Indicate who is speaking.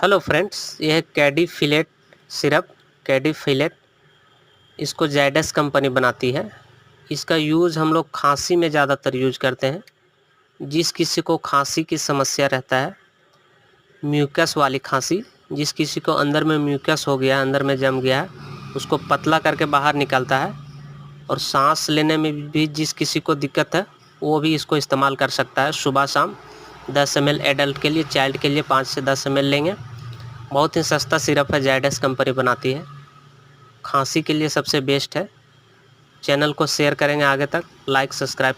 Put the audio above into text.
Speaker 1: Hello friends, यह है कैडी fillet syrup. कैडी fillet इसको जायडस कंपनी बनाती है। इसका यूज़ हम लोग खांसी में ज़्यादातर यूज करते हैं। जिस किसी को खांसी की समस्या रहता है, म्यूकस वाली खांसी, जिस किसी को अंदर में म्यूकस हो गया, अंदर में जम गया है, उसको पतला करके बाहर निकालता है। और सांस लेने में भी जिस किसी को दिक्कत है वो भी इसको इस्तेमाल कर सकता है। सुबह शाम 10 ml एडल्ट के लिए, चाइल्ड के लिए 5 से 10 ml लेंगे। बहुत ही सस्ता सिरप है, जायडस कंपनी बनाती है। खांसी के लिए सबसे बेस्ट है। चैनल को शेयर करेंगे आगे तक, लाइक सब्सक्राइब